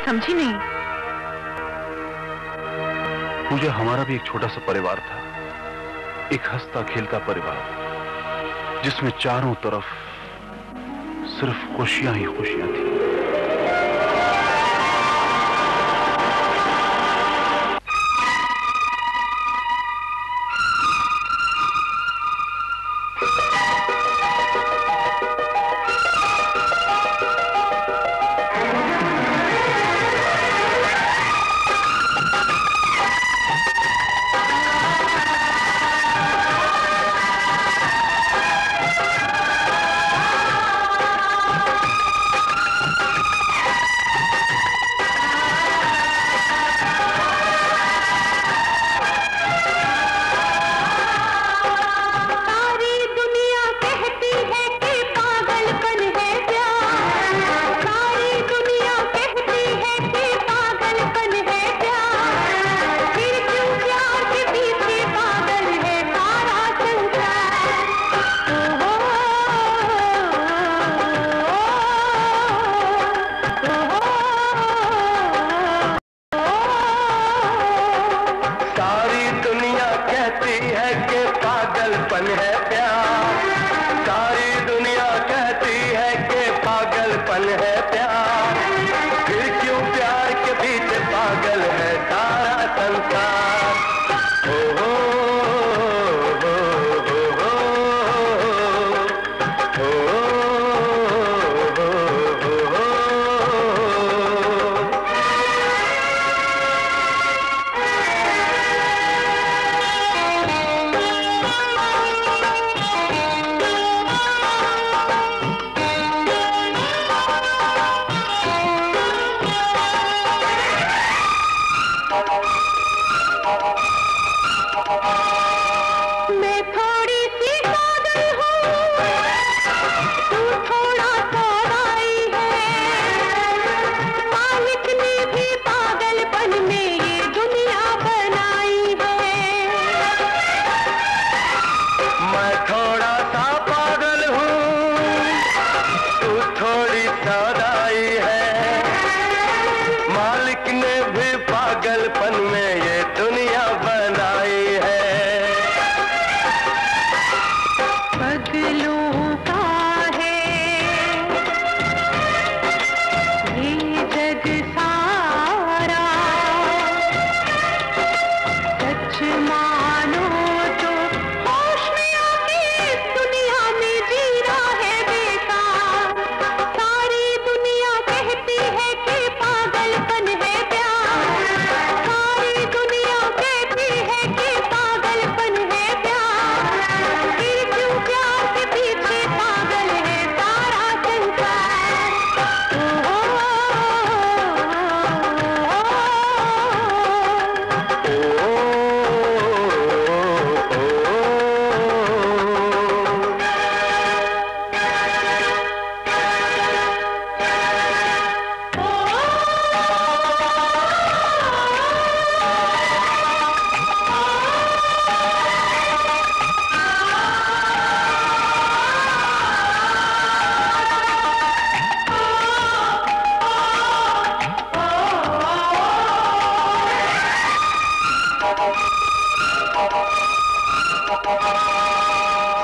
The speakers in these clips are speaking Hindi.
समझी नहीं। पूजा, हमारा भी एक छोटा सा परिवार था, एक हंसता खेलता परिवार, जिसमें चारों तरफ सिर्फ खुशियां ही खुशियां थी।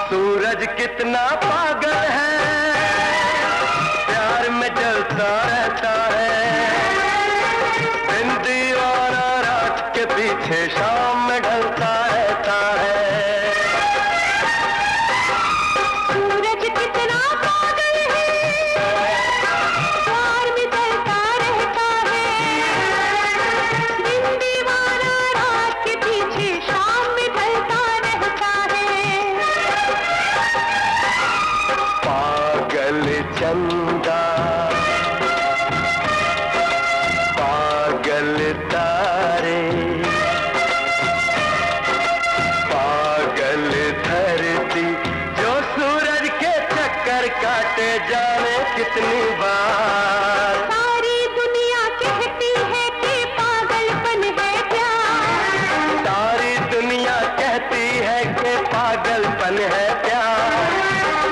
सूरज कितना पागल है, प्यार में जलता रहता है। दिन दीवाना रात के पीछे शाम में ढलता रहता है। सूरज कितना पागल है, प्यार में जलता रहता है। दिन दीवाना रात के पीछे शाम में ढलता रहता है। पागल चंदा, पागल तारे, पागल धरती, जो सूरज के चक्कर काटे जाने कितनी बार। सारी दुनिया कहती है कि पागलपन है प्यार। सारी दुनिया कहती है कि पागलपन है प्यार।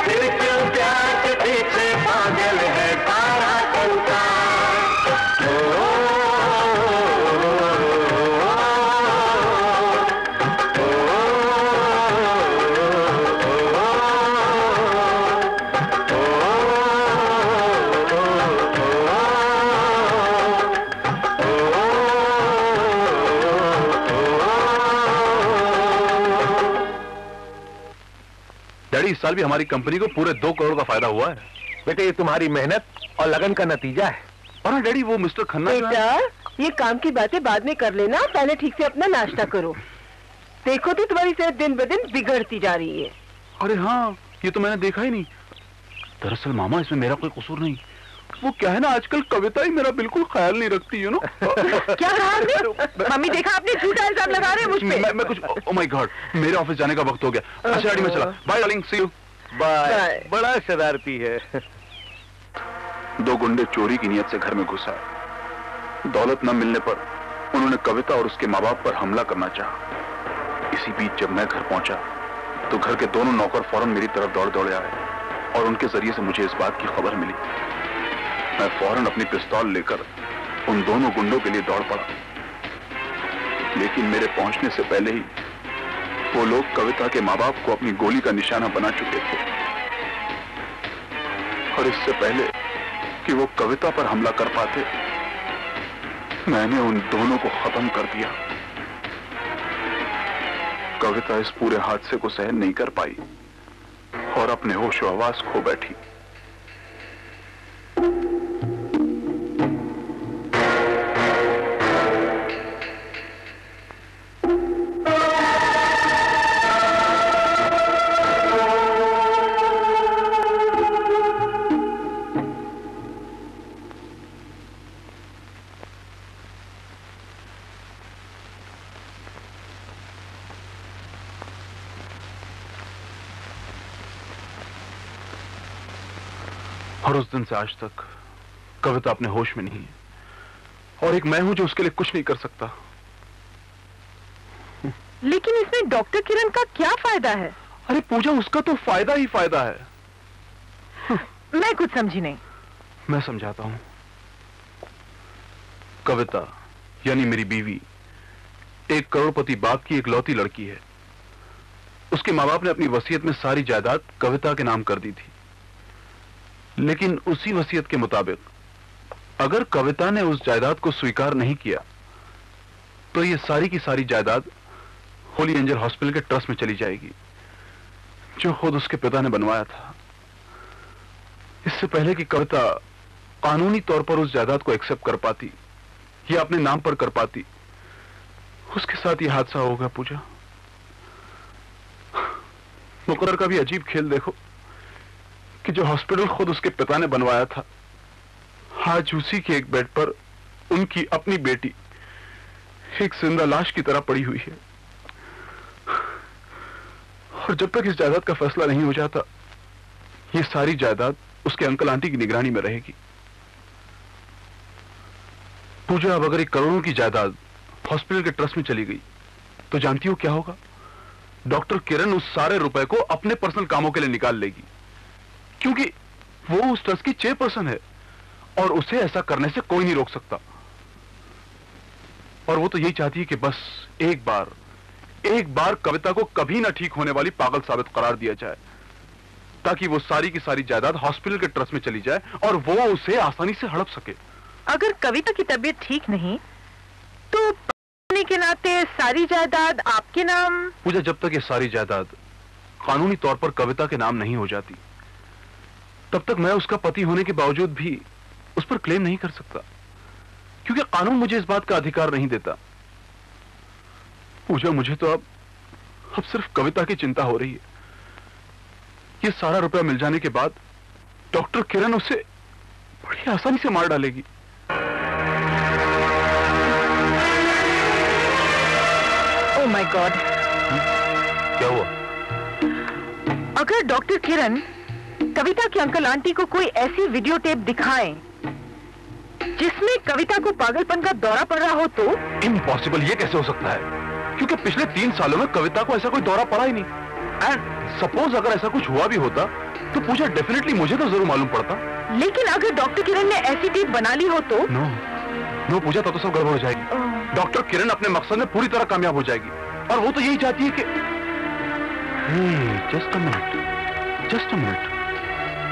फिर क्यों प्यार के पीछे पागल है सारा संसार। इस साल भी हमारी कंपनी को पूरे 2 करोड़ का फायदा हुआ है। बेटे ये तुम्हारी मेहनत और लगन का नतीजा है। और हाँ डैडी, वो मिस्टर खन्ना जो है... बेटा ये काम की बातें बाद में कर लेना, पहले ठीक से अपना नाश्ता करो। देखो तो तुम्हारी सेहत दिन ब दिन बिगड़ती जा रही है। अरे हाँ, ये तो मैंने देखा ही नहीं। दरअसल मामा इसमें मेरा कोई कसूर नहीं। वो क्या है ना, आजकल कविता ही मेरा बिल्कुल ख्याल नहीं रखती है ना। क्या कहा? मम्मी देखा आपने झूठा इल्जाम लगा रहे हैं मुझ पे। मैं कुछ, ओह माय गॉड, मेरे ऑफिस जाने का वक्त हो गया। अच्छा डैडी मैं चला, bye darling, see you. Bye. बड़ा शरारती है। 2 गुंडे चोरी की नियत से घर में घुसा। दौलत न मिलने पर उन्होंने कविता और उसके माँ बाप पर हमला करना चाहा। इसी बीच जब मैं घर पहुंचा तो घर के दोनों नौकर फौरन मेरी तरफ दौड़े आए और उनके जरिए से मुझे इस बात की खबर मिली। मैं फौरन अपनी पिस्तौल लेकर उन दोनों गुंडों के लिए दौड़ पड़ा, लेकिन मेरे पहुंचने से पहले ही वो लोग कविता के माँ बाप को अपनी गोली का निशाना बना चुके थे। और इससे पहले कि वो कविता पर हमला कर पाते, मैंने उन दोनों को खत्म कर दिया। कविता इस पूरे हादसे को सहन नहीं कर पाई और अपने होश हवास खो बैठी। और उस दिन से आज तक कविता अपने होश में नहीं है और एक मैं हूं जो उसके लिए कुछ नहीं कर सकता। लेकिन इसमें डॉक्टर किरण का क्या फायदा है? अरे पूजा, उसका तो फायदा ही फायदा है। मैं कुछ समझी नहीं। मैं समझाता हूं। कविता यानी मेरी बीवी एक करोड़पति बाप की इकलौती लड़की है। उसके माँ बाप ने अपनी वसीयत में सारी जायदाद कविता के नाम कर दी थी, लेकिन उसी वसीयत के मुताबिक अगर कविता ने उस जायदाद को स्वीकार नहीं किया तो ये सारी की सारी जायदाद होली एंजल हॉस्पिटल के ट्रस्ट में चली जाएगी, जो खुद उसके पिता ने बनवाया था। इससे पहले कि कविता कानूनी तौर पर उस जायदाद को एक्सेप्ट कर पाती या अपने नाम पर कर पाती, उसके साथ यह हादसा हो गया। पूजा, मुकर्रर का भी अजीब खेल देखो कि जो हॉस्पिटल खुद उसके पिता ने बनवाया था, आज उसी के एक बेड पर उनकी अपनी बेटी एक जिंदा लाश की तरह पड़ी हुई है। और जब तक इस जायदाद का फैसला नहीं हो जाता, ये सारी जायदाद उसके अंकल आंटी की निगरानी में रहेगी। पूजा, अब अगर एक करोड़ों की जायदाद हॉस्पिटल के ट्रस्ट में चली गई तो जानती हो क्या होगा? डॉक्टर किरण उस सारे रुपए को अपने पर्सनल कामों के लिए निकाल लेगी, क्योंकि वो उस ट्रस्ट की चेयरपर्सन है और उसे ऐसा करने से कोई नहीं रोक सकता। और वो तो यही चाहती है कि बस एक बार कविता को कभी ना ठीक होने वाली पागल साबित करार दिया जाए, ताकि वो सारी की सारी जायदाद हॉस्पिटल के ट्रस्ट में चली जाए और वो उसे आसानी से हड़प सके। अगर कविता की तबीयत ठीक नहीं तो होने के नाते सारी जायदाद आपके नाम? पूजा, जब तक ये सारी जायदाद कानूनी तौर पर कविता के नाम नहीं हो जाती, तब तक मैं उसका पति होने के बावजूद भी उस पर क्लेम नहीं कर सकता, क्योंकि कानून मुझे इस बात का अधिकार नहीं देता। पूजा, मुझे तो अब सिर्फ कविता की चिंता हो रही है। ये सारा रुपया मिल जाने के बाद डॉक्टर किरण उसे बड़ी आसानी से मार डालेगी। ओह माय गॉड! क्या हुआ? अगर डॉक्टर किरण कविता के अंकल आंटी को कोई ऐसी वीडियो टेप दिखाएं जिसमें कविता को पागलपन का दौरा पड़ रहा हो तो? इम्पॉसिबल, ये कैसे हो सकता है? क्योंकि पिछले 3 सालों में कविता को ऐसा कोई दौरा पड़ा ही नहीं। एंड सपोज अगर ऐसा कुछ हुआ भी होता तो पूजा, डेफिनेटली मुझे तो जरूर मालूम पड़ता। लेकिन अगर डॉक्टर किरण ने ऐसी टेप बना ली हो तो? नो पूजा, तो सब गड़बड़ हो जाएगी। डॉक्टर किरण अपने मकसद में पूरी तरह कामयाब हो जाएगी और वो तो यही चाहती है कि जस्ट अ मिनट।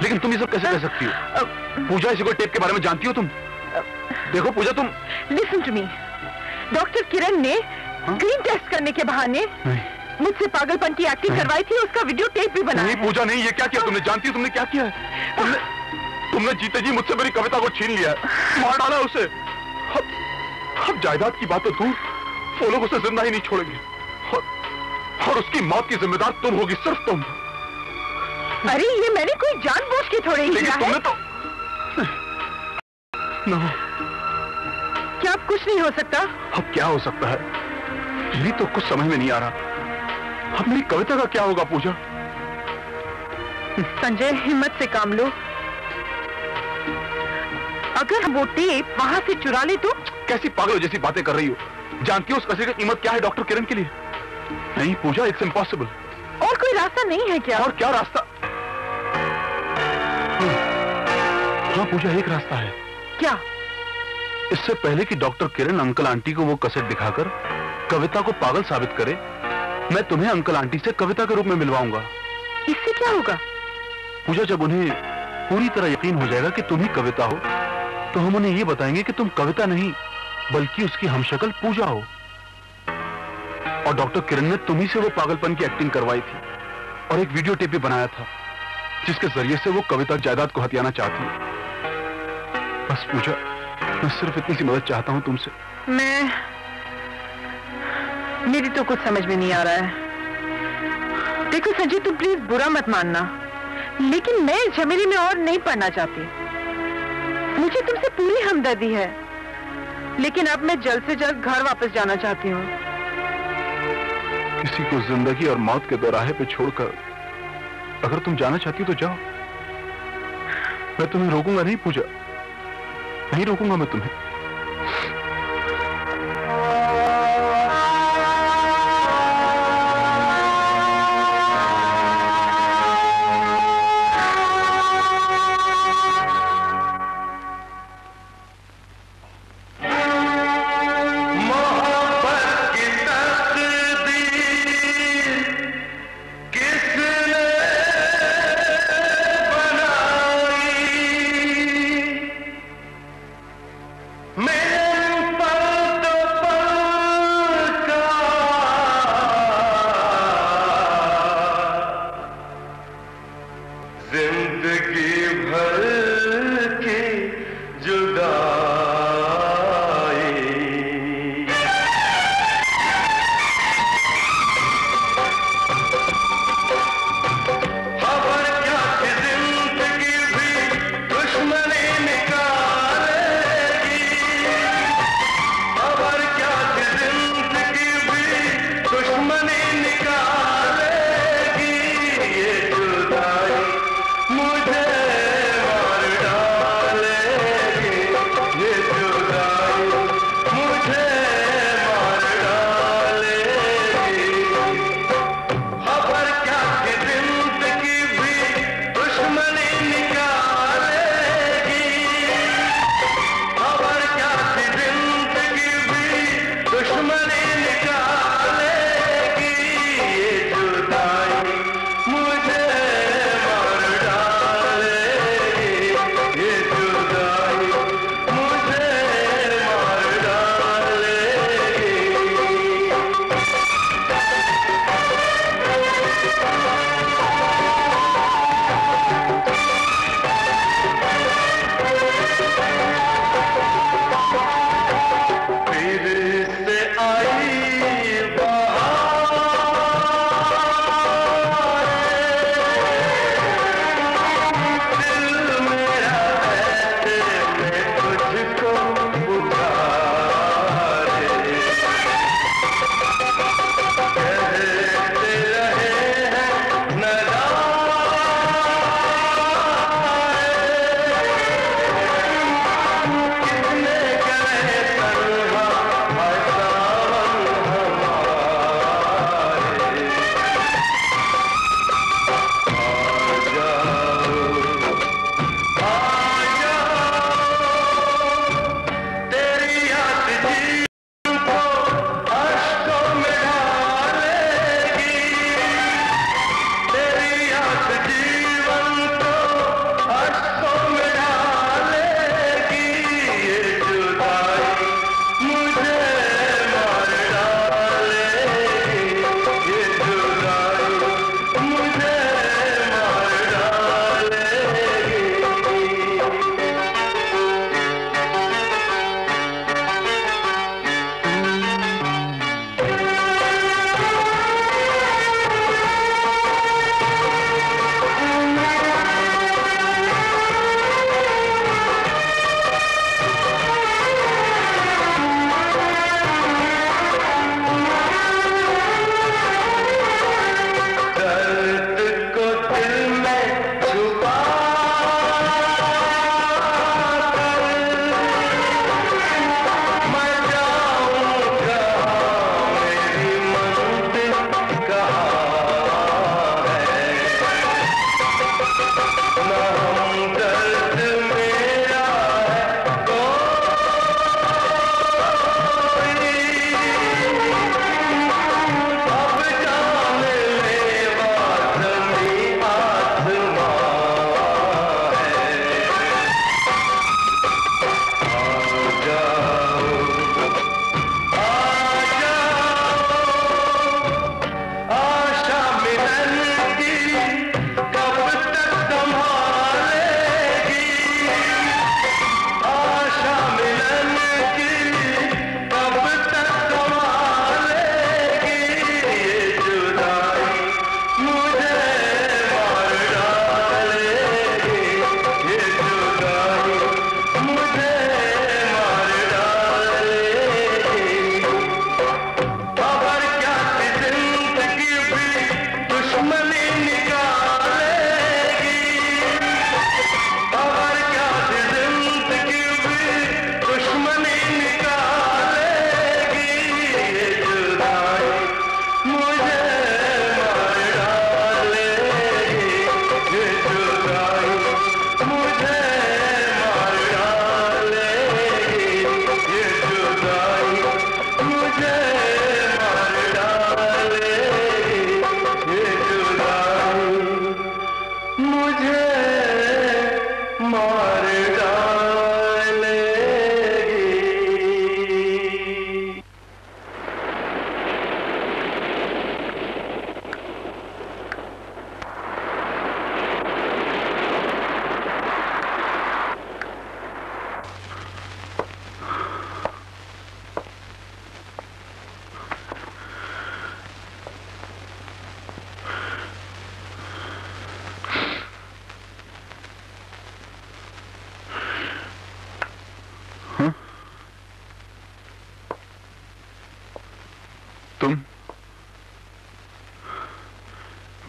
लेकिन तुम ये सब कैसे कह सकती हो? पूजा, इसी को टेप के बारे में जानती हो तुम? देखो पूजा, तुम लिसन टू मी। डॉक्टर किरण ने स्क्रीन टेस्ट करने के बहाने मुझसे पागलपन की एक्टिंग करवाई थी, उसका वीडियो टेप भी बनाया नहीं है। पूजा नहीं, ये क्या किया तुमने? जानती हो तुमने क्या किया है? तुमने जीते जी मुझसे मेरी कविता को छीन लिया, मार डाला उसे। अब जायदाद की बात तो दूर, वो लोग उसे जिंदा ही नहीं छोड़ेंगे और उसकी मौत की जिम्मेदार तुम होगी, सिर्फ तुम। अरे ये मैंने कोई जानबूझ के थोड़े ही किया है। तुमने तो no. क्या अब कुछ नहीं हो सकता? अब क्या हो सकता है, यही तो कुछ समझ में नहीं आ रहा। अब मेरी कविता का क्या होगा पूजा? संजय हिम्मत से काम लो। अगर हम वो टेप वहां से चुरा ले तो? कैसी पागल जैसी बातें कर रही हो? जानती हो उस कसीदे की कीमत क्या है डॉक्टर किरण के लिए? नहीं पूजा, इट्स इम्पॉसिबल। और कोई रास्ता नहीं है क्या? और क्या रास्ता? हाँ पूजा, एक रास्ता है। क्या? इससे पहले कि डॉक्टर किरण अंकल आंटी को वो कैसेट दिखाकर कविता को पागल साबित करे, मैं तुम्हें अंकल आंटी से कविता के रूप में मिलवाऊंगा। इससे क्या होगा? पूजा, जब उन्हें पूरी तरह यकीन हो जाएगा कि तुम ही कविता हो, तो हम उन्हें ये बताएंगे कि तुम कविता नहीं बल्कि उसकी हमशक्ल पूजा हो। और डॉक्टर किरण ने तुम्ही से वो पागलपन की एक्टिंग करवाई थी और एक वीडियो टेप भी बनाया था जिसके जरिए से वो कविता जायदाद को हथियाना चाहती है। बस पूजा, मैं सिर्फ इतनी सी मदद चाहता हूं तुमसे। मेरी तो कुछ समझ में नहीं आ रहा है। देखो संजय, तुम प्लीज बुरा मत मानना, लेकिन मैं इस झमेले में और नहीं पड़ना चाहती। मुझे तुमसे पूरी हमदर्दी है, लेकिन अब मैं जल्द से जल्द घर वापस जाना चाहती हूँ। किसी को जिंदगी और मौत के दोराहे पे छोड़कर अगर तुम जाना चाहती हो तो जाओ। मैं तुम्हें रोकूंगा नहीं पूजा, नहीं रोकूंगा मैं तुम्हें।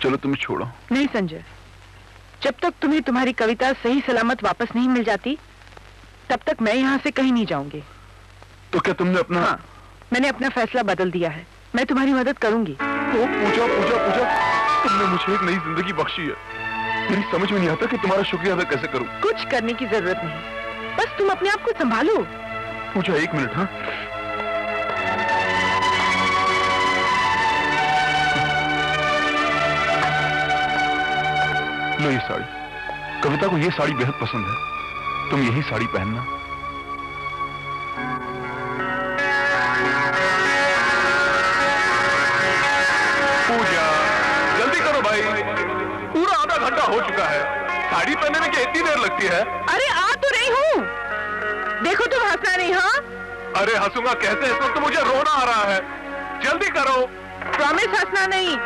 चलो तुम छोड़ो। नहीं संजय, जब तक तुम्हें तुम्हारी कविता सही सलामत वापस नहीं मिल जाती तब तक मैं यहाँ से कहीं नहीं जाऊंगी। तो क्या तुमने अपना? हाँ, मैंने अपना फैसला बदल दिया है। मैं तुम्हारी मदद करूंगी। ओ पूजा पूजा पूजा, तुमने मुझे एक नई जिंदगी बख्शी है। मेरी समझ में नहीं आता कि तुम्हारा शुक्रिया अदा कैसे करूं। कुछ करने की जरूरत नहीं, बस तुम अपने आप को संभालो। पूजा एक मिनट। हाँ, लो ये साड़ी। कविता को ये साड़ी बेहद पसंद है, तुम यही साड़ी पहनना। पूजा जल्दी करो भाई, पूरा आधा घंटा हो चुका है। साड़ी पहनने में क्या इतनी देर लगती है? अरे आ तो रही हूँ, देखो तुम हंसना नहीं। हाँ, अरे हंसूंगा कैसे, इस वक्त तो मुझे रोना आ रहा है। जल्दी करो। प्रॉमिस हंसना नहीं।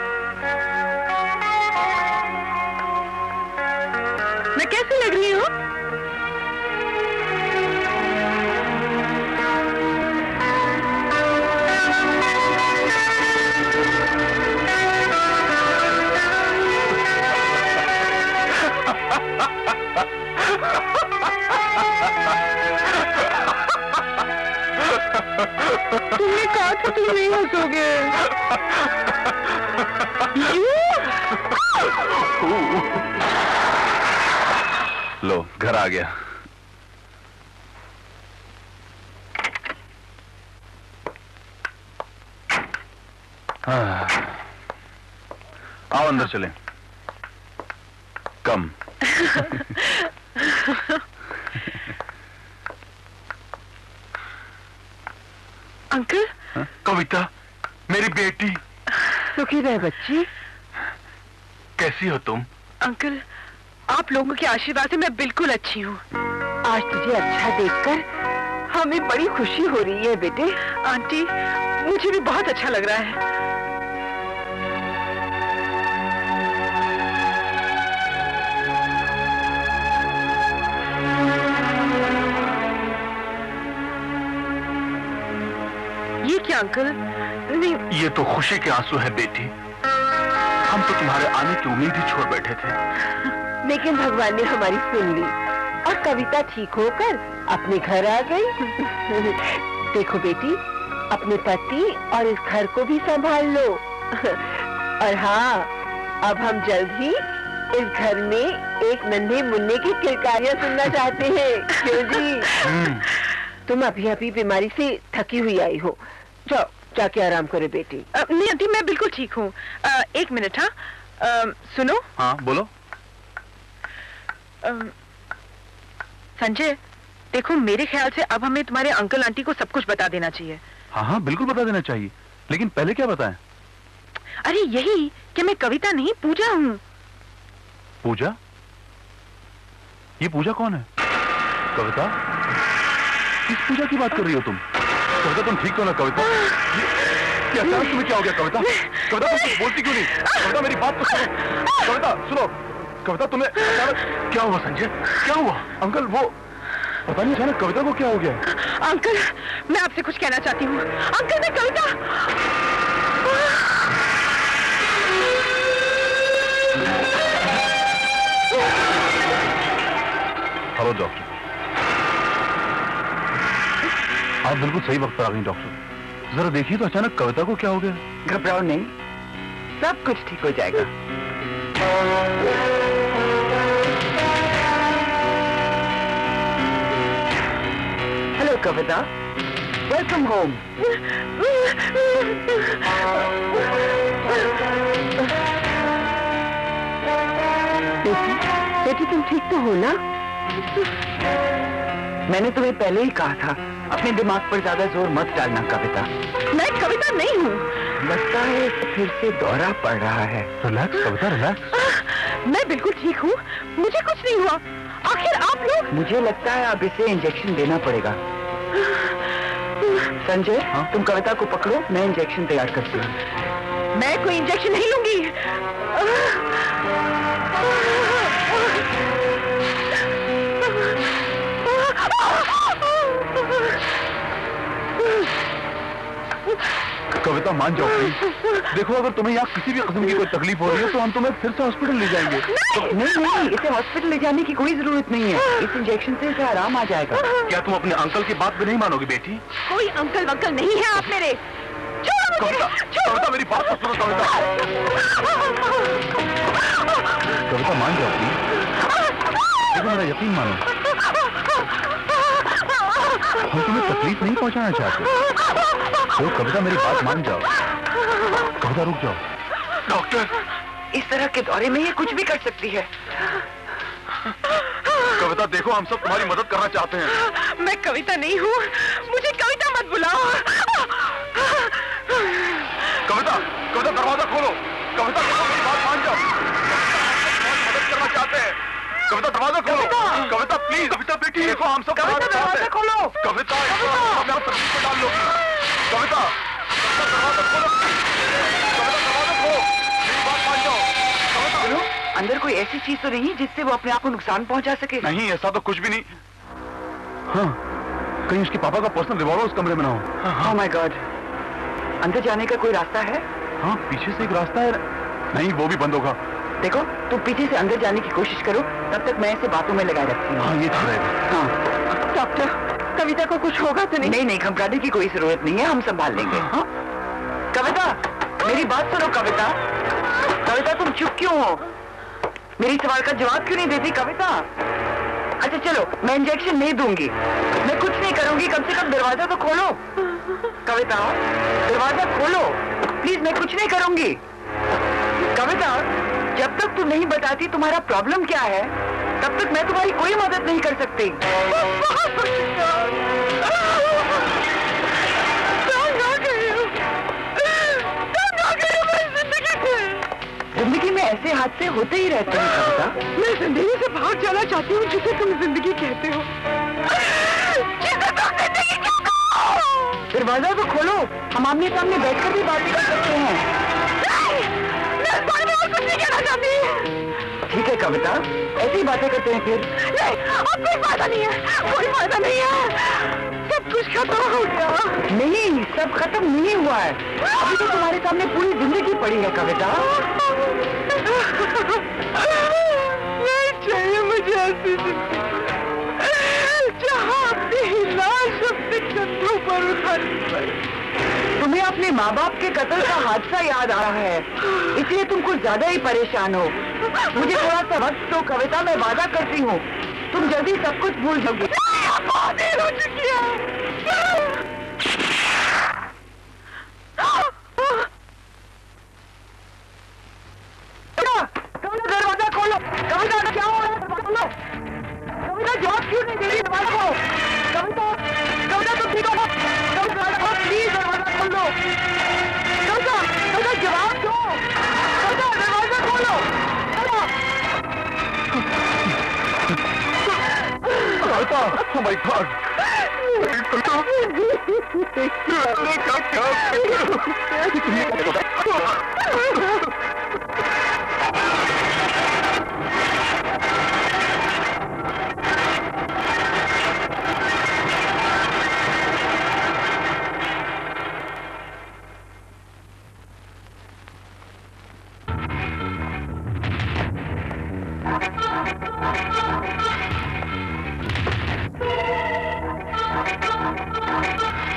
मैं कैसी लग रही हूँ? तुमने कहा था तुम नहीं हंसोगे। लो घर आ गया। हाँ, आओ अंदर चलें। कम। अंकल। हाँ? कविता मेरी बेटी। सुखी रहे बच्ची। कैसी हो तुम? अंकल, आप लोगों के आशीर्वाद से मैं बिल्कुल अच्छी हूँ। आज तुझे अच्छा देखकर हमें बड़ी खुशी हो रही है बेटे। आंटी, मुझे भी बहुत अच्छा लग रहा है। ये क्या अंकल? नहीं, ये तो खुशी के आंसू है बेटी। हम तो तुम्हारे आने की उम्मीद ही छोड़ बैठे थे, लेकिन भगवान ने हमारी सुन ली और कविता ठीक होकर अपने घर आ गई। देखो बेटी, अपने पति और इस घर को भी संभाल लो। और हाँ, अब हम जल्द ही इस घर में एक नन्हे मुन्ने की किलकारियां सुनना चाहते हैं। क्यों जी? तुम अभी अभी बीमारी से थकी हुई आई हो, जाओ जाके आराम करो बेटी। नहीं आंटी, मैं बिल्कुल ठीक हूँ। एक मिनट। हाँ, सुनो। हाँ बोलो। संजय, देखो मेरे ख्याल से अब हमें तुम्हारे अंकल आंटी को सब कुछ बता देना चाहिए। हाँ हाँ बिल्कुल बता देना चाहिए, लेकिन पहले क्या बताएं? अरे यही कि मैं कविता नहीं पूजा हूँ। पूजा? ये पूजा कौन है? कविता? किस पूजा की बात कर रही हो तुम? कविता तुम ठीक हो ना? कविता क्या अचानक तुम्हें क्या हो गया? कविता, कविता तुम कुछ बोलती क्यों नहीं? कविता मेरी बात तो सुनो। कविता सुनो। कविता तुम्हें अचानक क्या हुआ? संजय क्या हुआ? अंकल वो पता नहीं अचानक कविता को क्या हो गया? अंकल, मैं आपसे कुछ कहना चाहती हूँ। अंकल, मैं कविता। हेलो डॉक्टर, आप बिल्कुल सही वक्त पर आ गई डॉक्टर। जरा देखिए तो अचानक कविता को क्या हो गया? घबराओ नहीं, सब कुछ ठीक हो जाएगा। हेलो कविता, वेलकम होम। बेटी तुम ठीक तो हो ना? मैंने तुम्हें पहले ही कहा था, अपने दिमाग पर ज्यादा जोर मत डालना कविता। मैं कविता नहीं हूँ। लगता है फिर से दौरा पड़ रहा है। रिलैक्स कविता, रिलैक्स। मैं बिल्कुल ठीक हूँ, मुझे कुछ नहीं हुआ। आखिर आप लोग? मुझे लगता है अब इसे इंजेक्शन देना पड़ेगा। संजय, हाँ? तुम कविता को पकड़ो, मैं इंजेक्शन तैयार करती हूँ। मैं कोई इंजेक्शन नहीं लूंगी। कविता मान जाओ प्लीज। देखो अगर तुम्हें यहाँ किसी भी किस्म की कोई तकलीफ हो रही है तो हम तुम्हें फिर से हॉस्पिटल ले जाएंगे। नहीं, इसे हॉस्पिटल ले जाने की कोई जरूरत नहीं है। इस इंजेक्शन से इसे आराम आ जाएगा। क्या तुम अपने अंकल की बात भी नहीं मानोगे बेटी? कोई अंकल वंकल नहीं है आप मेरे। कविता, कविता मेरी बात तो सुनो कविता। कविता मान जाओ प्लीज, देखो मेरा यकीन मानो, हम तुम्हें तकलीफ नहीं पहुंचाना चाहते। तो कविता मेरी बात मान जाओ। कविता रुक जाओ। डॉक्टर, इस तरह के दौरे में ये कुछ भी कर सकती है। कविता देखो, हम सब तुम्हारी मदद करना चाहते हैं। मैं कविता नहीं हूँ, मुझे कविता मत बुलाओ। कविता, कविता दरवाजा खोलो। कविता देखो मेरी बात मान जाओ, मदद करना चाहते हैं। कविता दरवाजा खोलो। कविता प्लीज। कविता बेटी देखो, हम सब दरवाजा खोलो। कविता तकलीफ में डाल लो। कविता, कविता दरवाजा खोलो। कविता दरवाजा खोलो, मेरी बात मान जाओ। कविता अंदर कोई ऐसी चीज तो नहीं जिससे वो अपने आप को नुकसान पहुंचा सके? नहीं, ऐसा तो कुछ भी नहीं। हाँ, कहीं उसके पापा का पर्सनल रिवॉल्वर उस कमरे में ना हो। ओह माय गॉड, अंदर जाने का कोई रास्ता है? हाँ, पीछे से एक रास्ता है। नहीं, वो भी बंद होगा। देखो, तुम पीछे से अंदर जाने की कोशिश करो, तब तक मैं इसे बातों में लगाए रखती हूँ। हाँ, ये ठीक रहेगा। हाँ। डॉक्टर, कविता को कुछ होगा तो नहीं? नहीं नहीं, घबराने की कोई जरूरत नहीं है, हम संभाल लेंगे। हाँ? कविता, मेरी बात सुनो। कविता, कविता तुम चुप क्यों हो? मेरी सवाल का जवाब क्यों नहीं देती कविता? अच्छा चलो, मैं इंजेक्शन नहीं दूंगी, मैं कुछ नहीं करूंगी, कम से कम दरवाजा तो खोलो। कविता, दरवाजा खोलो प्लीज, मैं कुछ नहीं करूंगी। कविता, जब तक तुम नहीं बताती तुम्हारा प्रॉब्लम क्या है, तब तक मैं तुम्हारी कोई मदद नहीं कर सकती। जिंदगी में ऐसे हादसे होते ही रहते हैं कविता। मैं जिंदगी से भाग जाना चाहती हूँ, जिसे तुम जिंदगी कहते हो। जिसे तुम जिंदगी कहते हो। दरवाजा तो खोलो, हम आमने सामने बैठकर भी बातें कर सकते हैं। मैं इस बारे में और कुछ नहीं कहना चाहती। ठीक है कविता, ऐसी बातें करते हैं फिर। नहीं, अब कोई फायदा नहीं है, कोई फायदा नहीं है, सब कुछ खत्म हो गया। नहीं, सब खत्म नहीं हुआ है, अभी तो तुम्हारे सामने पूरी जिंदगी पड़ी है कविता। नहीं चाहिए मुझे ऐसी जिंदगी जहाँ अपनी लाश अपने कंधों पर उठानी पड़े। तुम्हें अपने माँ बाप के कत्ल का हादसा याद आ रहा है, इसलिए तुम कुछ ज्यादा ही परेशान हो। मुझे थोड़ा सा वक्त दो कविता, मैं वादा करती हूँ तुम जल्दी सब कुछ भूल जाओगी। बहुत देर हो चुकी है। दरवाजा खोलो। कविता, क्या हो रहा है? खोलो। कविता, जवाब क्यों नहीं दे रही? दरवाजा खोलो। कविता, कविता तुम ठीक हो? कविता, प्लीज दरवाजा खोलो। कविता, कविता जवाब दो। कविता, दरवाजा खोलो। कविता, oh my God!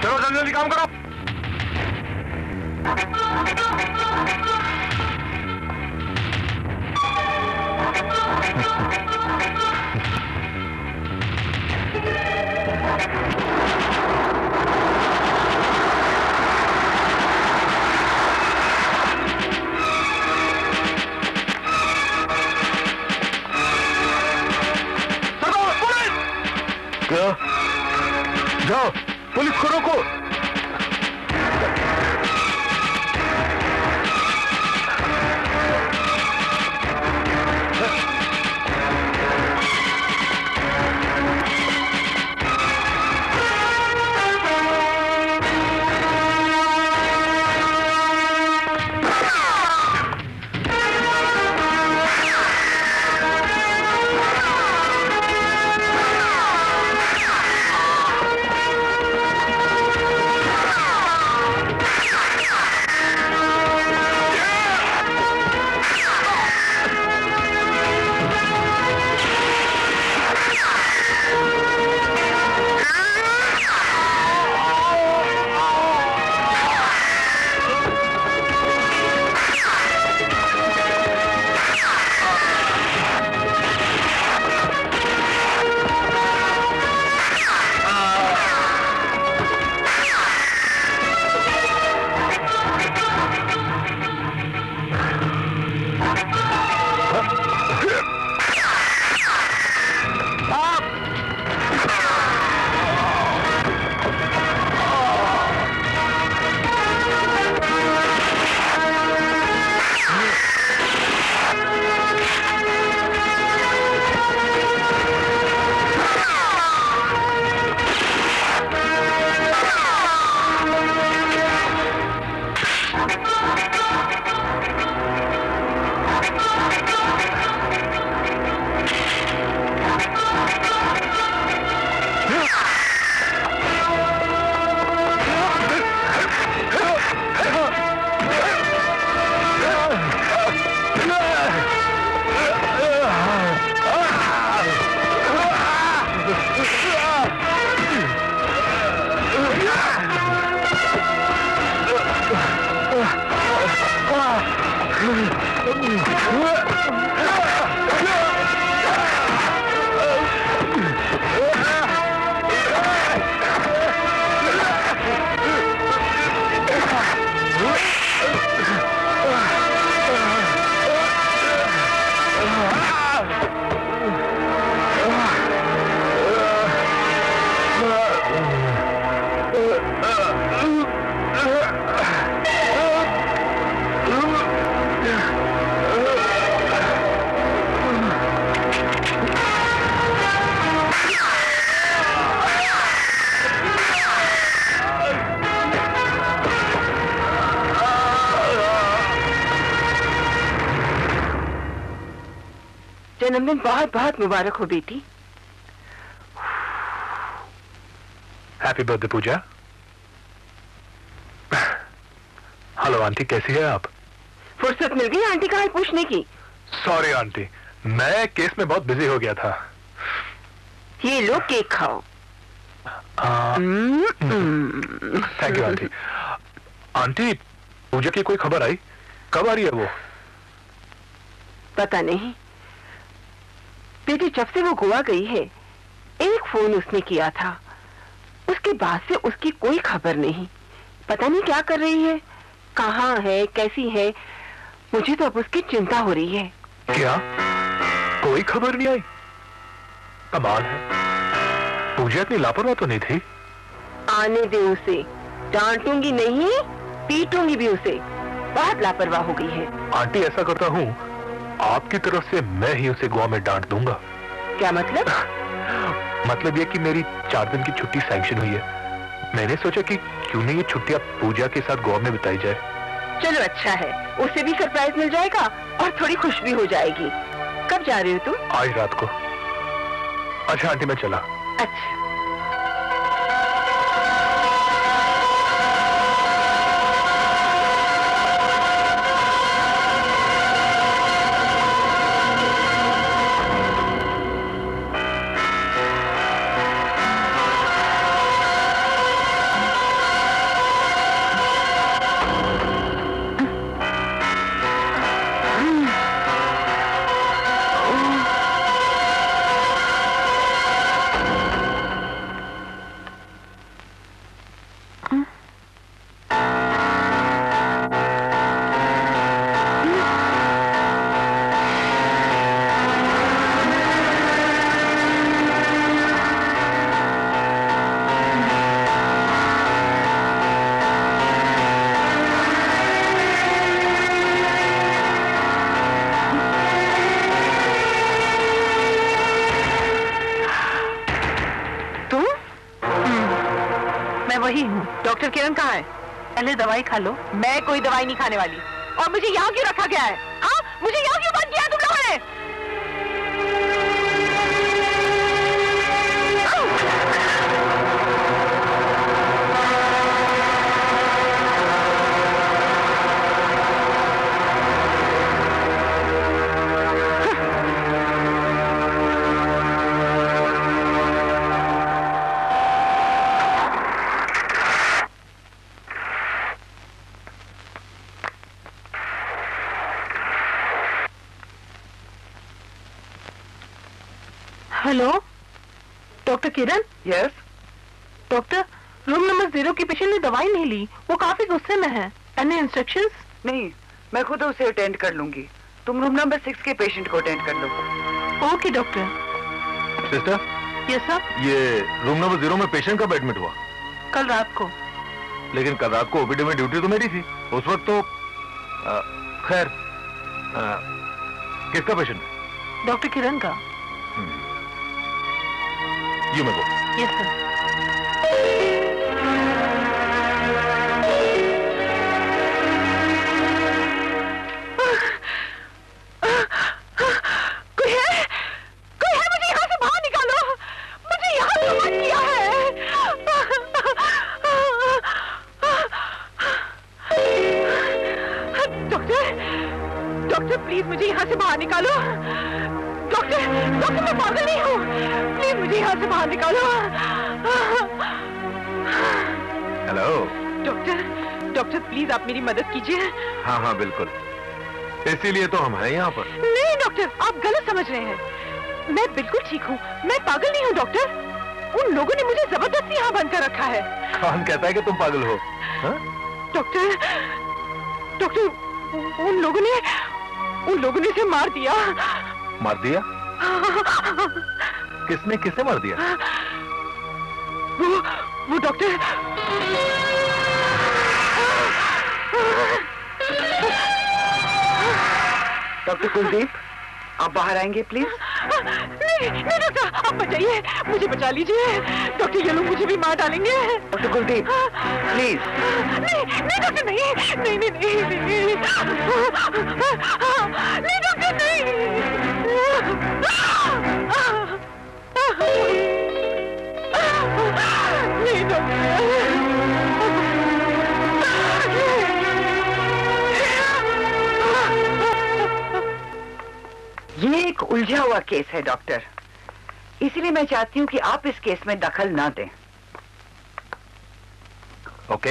चलो जल्दी जल्दी काम करो। जाओ, पुलिस को रोको। जन्मदिन बहुत बहुत मुबारक हो बेटी। हैप्पी बर्थडे पूजा। हेलो आंटी, कैसी है आप? फुर्सत मिल गई आंटी का हाल पूछने की? सॉरी आंटी, मैं केस में बहुत बिजी हो गया था। ये लो केक खाओ। Thank you aunty. आंटी, पूजा की कोई खबर आई? कब आ रही है वो? पता नहीं बेटी, जब से वो गोवा गई है एक फोन उसने किया था, उसके बाद से उसकी कोई खबर नहीं। पता नहीं क्या कर रही है, कहाँ है, कैसी है। मुझे तो अब उसकी चिंता हो रही है। क्या कोई खबर नहीं आई? कमाल है, पूजा इतनी लापरवाह तो नहीं थी। आने दे उसे, डांटूंगी नहीं पीटूंगी भी उसे, बहुत लापरवाह हो गई है। आंटी ऐसा करता हूँ, आपकी तरफ से मैं ही उसे गोवा में डांट दूंगा। क्या मतलब? मतलब ये कि मेरी 4 दिन की छुट्टी सैंक्शन हुई है। मैंने सोचा कि क्यों नहीं ये छुट्टियां पूजा के साथ गोवा में बिताई जाए। चलो अच्छा है, उसे भी सरप्राइज मिल जाएगा और थोड़ी खुश भी हो जाएगी। कब जा रहे हो तुम? आज रात को। अच्छा आंटी, मैं चला। अच्छा। वही हूँ। डॉक्टर किरण कहाँ है? पहले दवाई खा लो। मैं कोई दवाई नहीं खाने वाली। और मुझे यहाँ क्यों रखा गया है? हाँ, मुझे यहाँ क्यों बंद किया तुम लोगों ने? हेलो, डॉक्टर किरण? यस डॉक्टर, रूम नंबर 0 की पेशेंट ने दवाई नहीं ली, वो काफी गुस्से में है। Any instructions? नहीं, मैं खुद उसे अटेंड कर लूंगी। तुम रूम नंबर 6 के पेशेंट को अटेंड कर लो। Okay doctor. Sister? Yes sir. ये रूम नंबर 0 में पेशेंट कब एडमिट हुआ? कल रात को। लेकिन कल रात को ओपीडी में ड्यूटी तो मेरी थी उस वक्त तो। खैर, किसका पेशेंट? डॉक्टर किरण का। You may go. Yes sir. कोई है? कोई है? मुझे यहाँ से बाहर निकालो। मुझे यहाँ से बंद किया है। डॉक्टर, डॉक्टर प्लीज मुझे यहाँ से बाहर निकालो। डॉक्टर, डॉक्टर मैं पागल नहीं हूँ, प्लीज मुझे यहाँ से बाहर निकालो। हेलो डॉक्टर, डॉक्टर प्लीज आप मेरी मदद कीजिए। हाँ हाँ बिल्कुल, इसीलिए तो हम हैं यहाँ पर। नहीं डॉक्टर, आप गलत समझ रहे हैं। मैं बिल्कुल ठीक हूँ, मैं पागल नहीं हूँ डॉक्टर। उन लोगों ने मुझे जबरदस्ती यहाँ बंद कर रखा है। कौन कहता है कि तुम पागल हो? डॉक्टर, डॉक्टर उन लोगों ने इसे मार दिया। मार दिया? किसने किसे मार दिया? वो डॉक्टर। डॉक्टर कुलदीप, आप बाहर आएंगे प्लीज? नहीं नहीं डॉक्टर, आप बचाइए, मुझे बचा लीजिए। डॉक्टर ये लोग मुझे भी मार डालेंगे। Doctor Kuldeep please. नहीं नहीं डॉक्टर, नहीं नहीं नहीं नहीं नहीं, नहीं डॉक्टर नहीं। नहीं ये एक उलझा हुआ केस है डॉक्टर, इसीलिए मैं चाहती हूँ कि आप इस केस में दखल ना दें। ओके,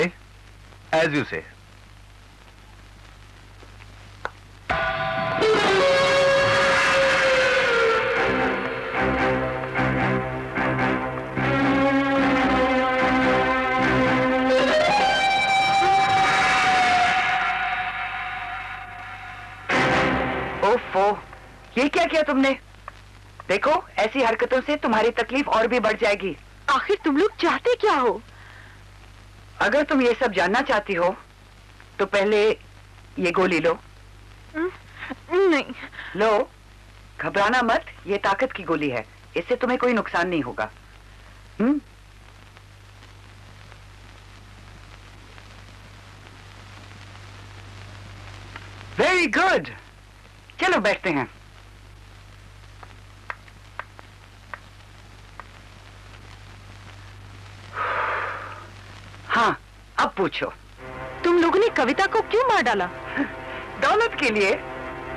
एज यू से। ओफो, ये क्या किया तुमने? देखो, ऐसी हरकतों से तुम्हारी तकलीफ और भी बढ़ जाएगी। आखिर तुम लोग चाहते क्या हो? अगर तुम ये सब जानना चाहती हो तो पहले ये गोली लो। नहीं। लो, घबराना मत, ये ताकत की गोली है, इससे तुम्हें कोई नुकसान नहीं होगा। वेरी गुड, चलो बैठते हैं। हाँ, अब पूछो। तुम लोगों ने कविता को क्यों मार डाला? दौलत के लिए।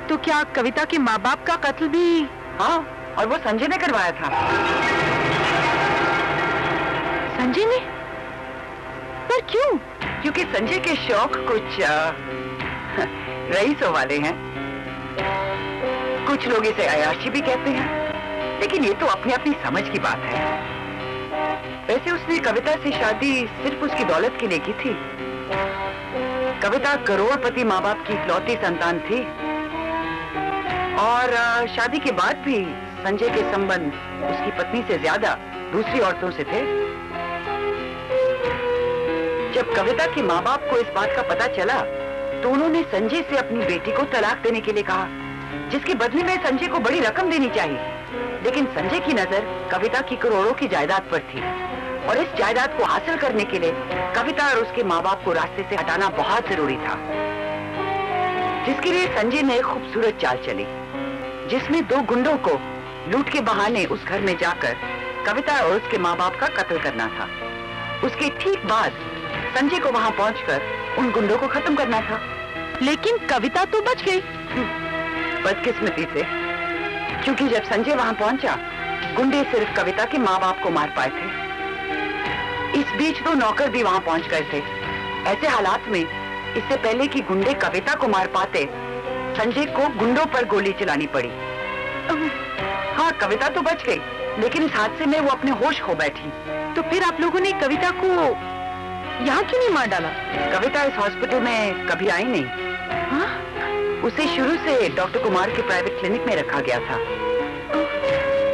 तो क्या कविता के माँ बाप का कत्ल भी? हाँ, और वो संजय ने करवाया था। संजय ने? पर क्यों? क्योंकि संजय के शौक कुछ रईसों वाले हैं। कुछ लोग इसे अयाशी भी कहते हैं, लेकिन ये तो अपनी अपनी समझ की बात है। वैसे उसने कविता से शादी सिर्फ उसकी दौलत के लिए की थी। कविता करोड़पति माँ बाप की इकलौती संतान थी, और शादी के बाद भी संजय के संबंध उसकी पत्नी से ज्यादा दूसरी औरतों से थे। जब कविता के माँ बाप को इस बात का पता चला तो उन्होंने संजय से अपनी बेटी को तलाक देने के लिए कहा, जिसके बदले में संजय को बड़ी रकम देनी चाहिए। लेकिन संजय की नजर कविता की करोड़ों की जायदाद पर थी, और इस जायदाद को हासिल करने के लिए कविता और उसके माँ बाप को रास्ते से हटाना बहुत जरूरी था, जिसके लिए संजय ने एक खूबसूरत चाल चली, जिसमें दो गुंडों को लूट के बहाने उस घर में जाकर कविता और उसके माँ बाप का कत्ल करना था। उसके ठीक बाद संजय को वहां पहुंचकर उन गुंडों को खत्म करना था। लेकिन कविता तो बच गई। बदकिस्मती से, क्योंकि जब संजय वहां पहुंचा, गुंडे सिर्फ कविता के माँ बाप को मार पाए थे। इस बीच दो नौकर भी वहां पहुंच गए थे। ऐसे हालात में इससे पहले कि गुंडे कविता को मार पाते, संजय को गुंडों पर गोली चलानी पड़ी। हाँ, कविता तो बच गई, लेकिन इस हादसे में वो अपने होश खो बैठी। तो फिर आप लोगों ने कविता को यहाँ क्यों नहीं मार डाला? कविता इस हॉस्पिटल में कभी आई नहीं। हाँ? उसे शुरू से डॉक्टर कुमार के प्राइवेट क्लिनिक में रखा गया था,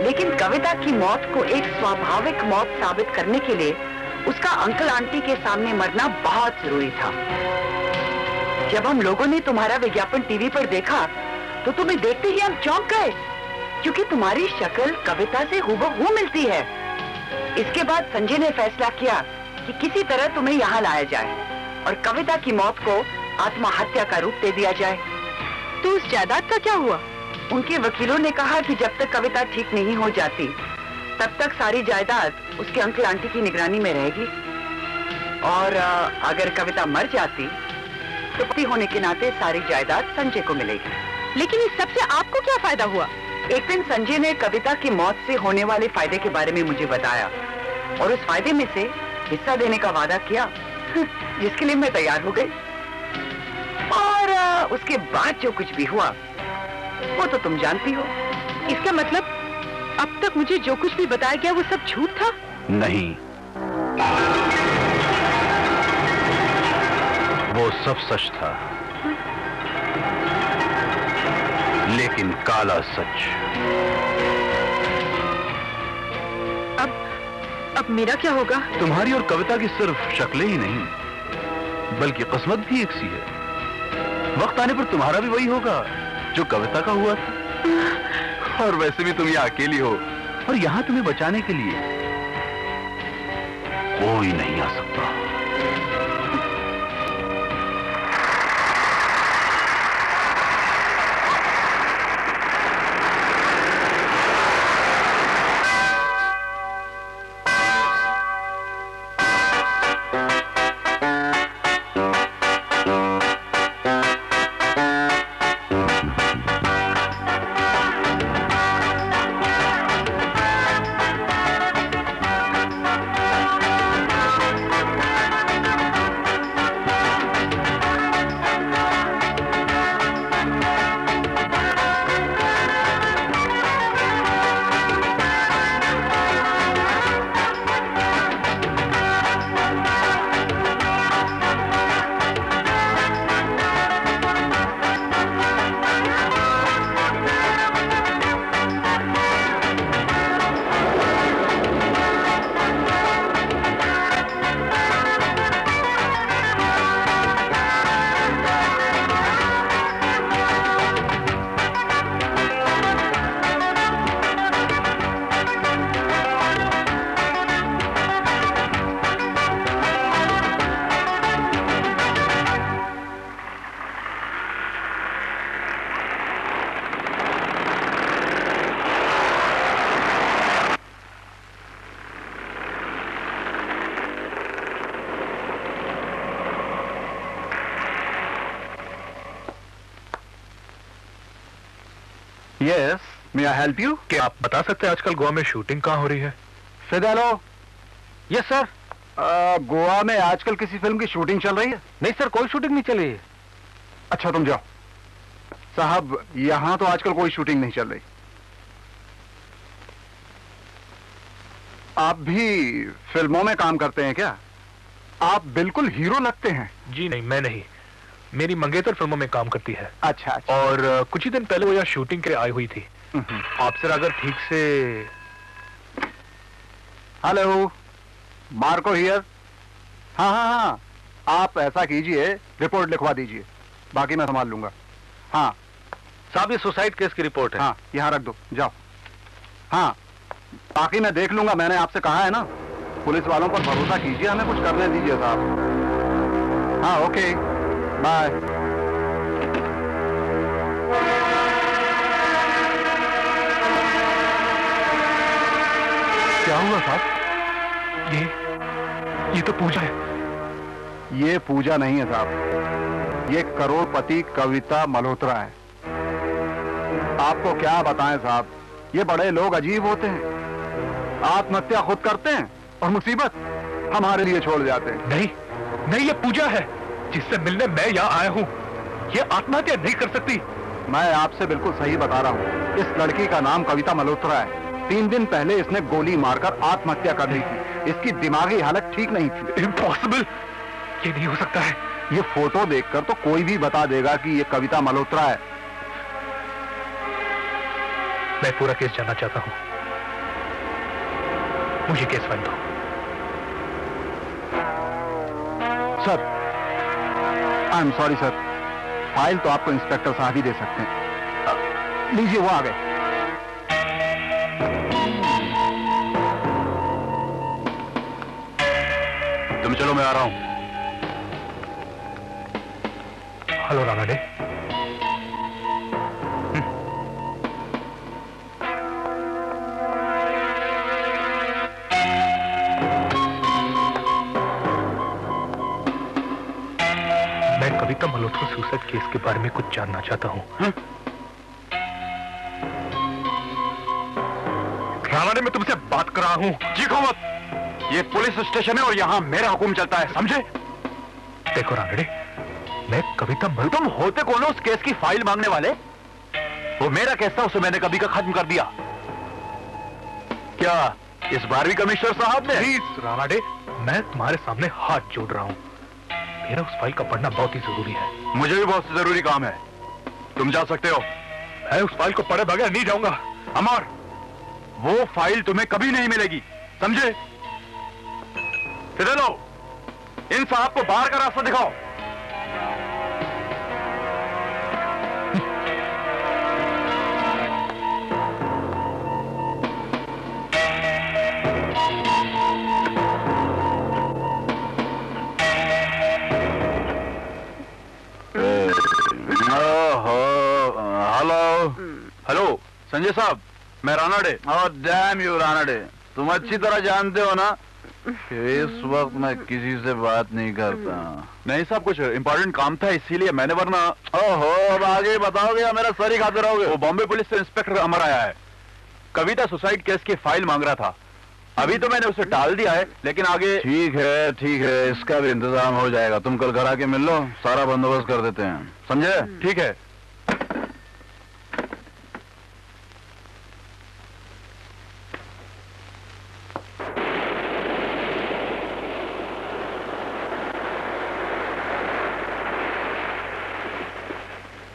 लेकिन कविता की मौत को एक स्वाभाविक मौत साबित करने के लिए उसका अंकल आंटी के सामने मरना बहुत जरूरी था। जब हम लोगों ने तुम्हारा विज्ञापन टीवी पर देखा तो तुम्हें देखते ही हम चौंक गए, क्योंकि तुम्हारी शक्ल कविता से हूबहू मिलती है। इसके बाद संजय ने फैसला किया कि किसी तरह तुम्हें यहाँ लाया जाए और कविता की मौत को आत्महत्या का रूप दे दिया जाए। तो उस जायदाद का क्या हुआ? उनके वकीलों ने कहा कि जब तक कविता ठीक नहीं हो जाती, तब तक सारी जायदाद उसके अंकल आंटी की निगरानी में रहेगी, और अगर कविता मर जाती तो पति होने के नाते सारी जायदाद संजय को मिलेगी। लेकिन इस सबसे आपको क्या फायदा हुआ? एक दिन संजय ने कविता की मौत से होने वाले फायदे के बारे में मुझे बताया, और उस फायदे में से हिस्सा देने का वादा किया, जिसके लिए मैं तैयार हो गई। और उसके बाद जो कुछ भी हुआ वो तो तुम जानती हो। इसका मतलब अब तक मुझे जो कुछ भी बताया गया वो सब झूठ था? नहीं, वो सब सच था, लेकिन काला सच। अब मेरा क्या होगा? तुम्हारी और कविता की सिर्फ शक्लें ही नहीं, बल्कि किस्मत भी एक सी है। वक्त आने पर तुम्हारा भी वही होगा जो कविता का हुआ था। और वैसे भी तुम यहाँ अकेली हो, और यहाँ तुम्हें बचाने के लिए कोई नहीं आ सकता। Yes, may I help you? क्या आप बता सकते हैं आजकल गोवा में शूटिंग कहाँ हो रही है? फिदेलो। Yes sir. गोवा में आजकल किसी फिल्म की शूटिंग चल रही है? नहीं सर, कोई शूटिंग नहीं चल रही है। अच्छा तुम जाओ। साहब यहां तो आजकल कोई शूटिंग नहीं चल रही। आप भी फिल्मों में काम करते हैं क्या? आप बिल्कुल हीरो लगते हैं। जी नहीं, मैं नहीं, मेरी मंगेतर फिल्मों में काम करती है। अच्छा अच्छा। और कुछ ही दिन पहले वो यहाँ शूटिंग के लिए आई हुई थी। आप सर अगर ठीक से। Hello, Marco here. हाँ हाँ हाँ, आप ऐसा कीजिए, रिपोर्ट लिखवा दीजिए, बाकी मैं संभाल लूंगा। हाँ साहब, ये सुसाइड केस की रिपोर्ट है। हाँ, यहाँ रख दो, जाओ। हाँ, बाकी मैं देख लूंगा, मैंने आपसे कहा है ना। पुलिस वालों पर भरोसा कीजिए, हमें कुछ करने दीजिए साहब। हाँ ओके, बाय। क्या हुआ साहब? ये तो पूजा है। ये पूजा नहीं है साहब, ये करोड़पति कविता मल्होत्रा है। आपको क्या बताएं साहब, ये बड़े लोग अजीब होते हैं। आत्महत्या खुद करते हैं और मुसीबत हमारे लिए छोड़ जाते हैं। नहीं नहीं, ये पूजा है जिससे मिलने मैं यहाँ आया हूँ। ये आत्महत्या नहीं कर सकती। मैं आपसे बिल्कुल सही बता रहा हूँ, इस लड़की का नाम कविता मल्होत्रा है। 3 दिन पहले इसने गोली मारकर आत्महत्या कर ली थी। इसकी दिमागी हालत ठीक नहीं थी। इम्पॉसिबल, ये नहीं हो सकता है। ये फोटो देखकर तो कोई भी बता देगा कि ये कविता मल्होत्रा है। मैं पूरा केस जानना चाहता हूँ, मुझे केस फाइल दो। Sir, I am sorry sir, file तो आपको इंस्पेक्टर साहब ही दे सकते हैं। लीजिए, वो आ गए। तुम चलो, मैं आ रहा हूं। Hello Rana day. मैं कविता मल्होत्रा सुसाइड केस के बारे में कुछ जानना चाहता हूँ। राणा डे, मैं तुमसे बात कर रहा हूँ। चीखो मत, ये पुलिस स्टेशन है और यहाँ मेरा हुक्म चलता है, समझे? देखो राणा डे, मैं कविता तुम होते कौन हो उस केस की फाइल मांगने वाले? वो मेरा केस था, उसे मैंने कभी का खत्म कर दिया। क्या इस बार भी कमिश्नर साहब ने? प्लीज राणा डे, मैं तुम्हारे सामने हाथ जोड़ रहा हूँ। मेरा उस फाइल का पढ़ना बहुत ही जरूरी है। मुझे भी बहुत जरूरी काम है, तुम जा सकते हो। मैं उस फाइल को पढ़े बगैर नहीं जाऊंगा। अमर, वो फाइल तुम्हें कभी नहीं मिलेगी, समझे? फिर लो, इन साहब को बाहर का रास्ता दिखाओ। हेलो संजय साहब, मैं राणा डे। और डैम यू राणा डे, तुम अच्छी तरह जानते हो ना इस वक्त मैं किसी से बात नहीं करता। नहीं साहब, कुछ इंपॉर्टेंट काम था इसीलिए मैंने, वरना। ओहो, अब आगे बताओगे या मेरा सर ही खाते रहोगे? वो बॉम्बे पुलिस से इंस्पेक्टर अमर आया है, कविता सुसाइड केस की फाइल मांग रहा था। अभी तो मैंने उसे टाल दिया है, लेकिन आगे। ठीक है, इसका भी इंतजाम हो जाएगा। तुम कल घर आके मिल लो, सारा बंदोबस्त कर देते हैं, समझे? ठीक है।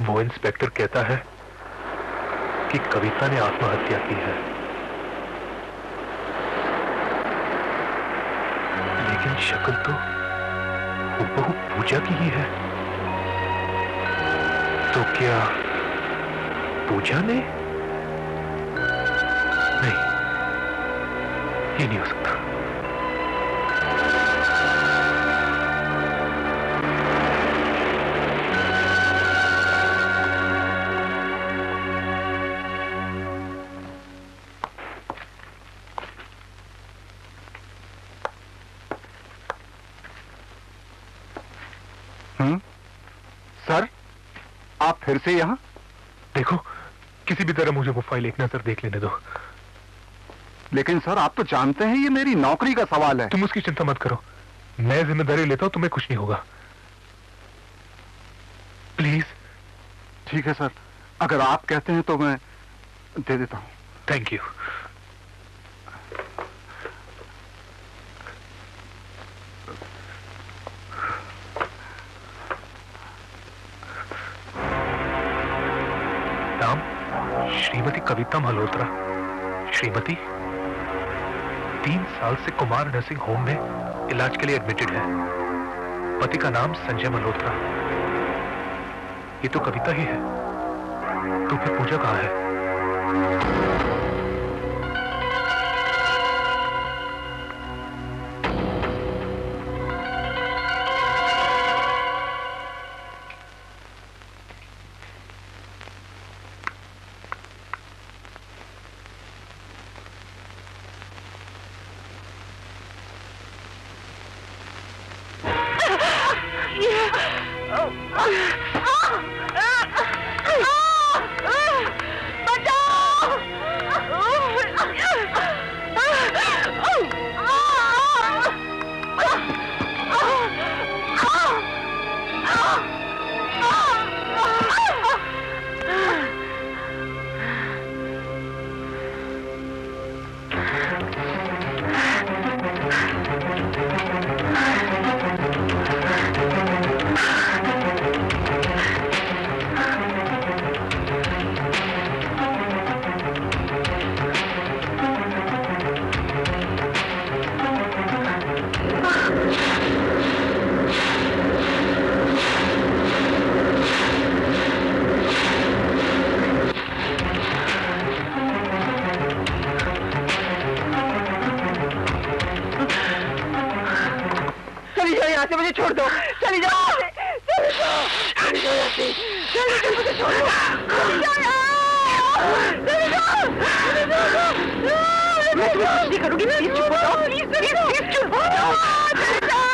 वो इंस्पेक्टर कहता है कि कविता ने आत्महत्या की है, लेकिन शक्ल तो हूबहू पूजा की ही है। तो क्या पूजा ने? नहीं, ये नहीं हो सकता। सर, आप फिर से यहाँ? देखो, किसी भी तरह मुझे वो फाइल एक नजर देख लेने दो। लेकिन सर आप तो जानते हैं ये मेरी नौकरी का सवाल है। तुम उसकी चिंता मत करो, मैं जिम्मेदारी लेता हूं, तुम्हें कुछ नहीं होगा। प्लीज। ठीक है सर, अगर आप कहते हैं तो मैं दे देता हूं। Thank you. नाम श्रीमती कविता मल्होत्रा। श्रीमती 3 साल से कुमार नर्सिंग होम में इलाज के लिए एडमिटेड है। पति का नाम संजय मल्होत्रा। ये तो कविता ही है, तो फिर पूजा कहाँ है? छोड़ दो, चली जाओ, चली जाओ, चली जाओ, चली जाओ, मुझे छोड़ दो, चली जाओ, चली जाओ, मैं तुम्हें कुछ नहीं करूँगी, प्लीज चुप हो जाओ, प्लीज चुप हो जाओ, चली जाओ,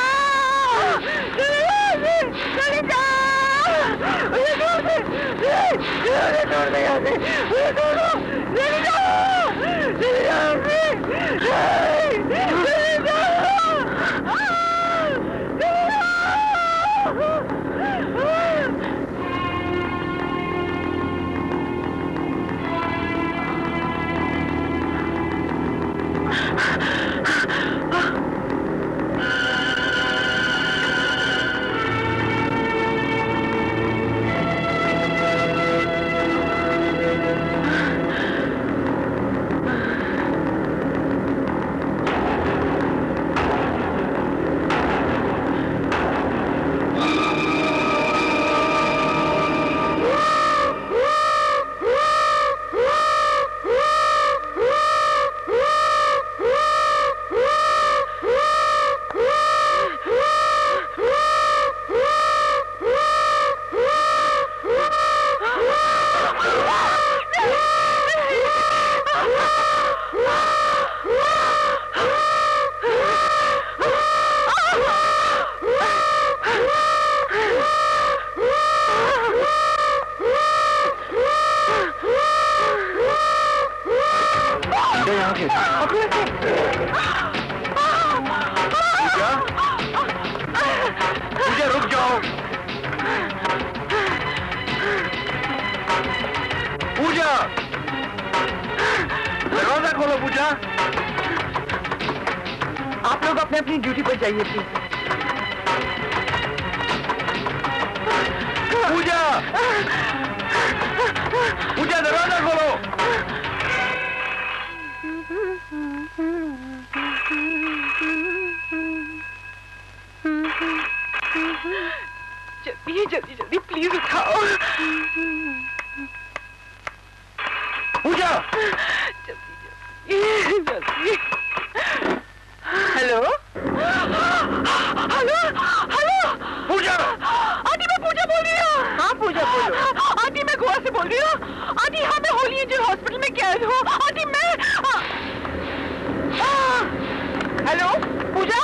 चली जाओ, मुझे छोड़ दे, मुझे छोड़ दे यहाँ से, मुझे छोड़ दो, चली जाओ, चली जाओ, चली जाओ। अपनी ड्यूटी पर जाइए प्लीज। पूजा, पूजा दरवाजा खोलो। जल्दी जल्दी जल्दी प्लीज उठाओ। पूजा, जल्दी जल्दी। हेलो हेलो हेलो पूजा। आंटी मैं पूजा बोल रही हूँ। हाँ पूजा बोलो। आंटी मैं गोवा से बोल रही हूँ। आंटी हाँ मैं होली एंजल हॉस्पिटल में कैद हूँ। आंटी मैं hello Pooja.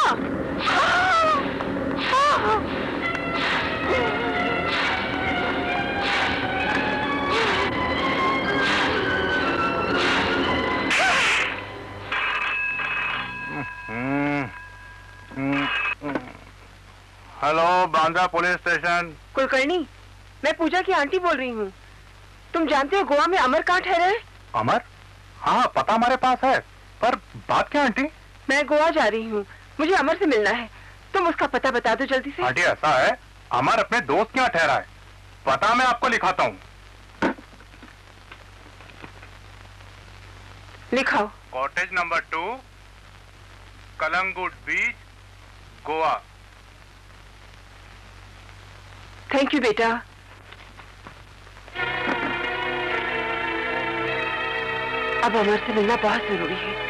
Hello, Bandra police station. Kulkarni, मैं पूजा की आंटी बोल रही हूँ। तुम जानते हो गोवा में अमर कहाँ ठहरा है? अमर? हाँ, पता हमारे पास है, पर बात क्या आंटी? मैं गोवा जा रही हूँ, मुझे अमर से मिलना है। तुम उसका पता बता दो जल्दी से। आंटी ऐसा है, अमर अपने दोस्त क्या ठहरा है, पता मैं आपको लिखाता हूँ। लिखाओ। Cottage number 2, Calangute beach, Goa. Thank you बेटा। अब अमर से मिलना बहुत जरूरी है।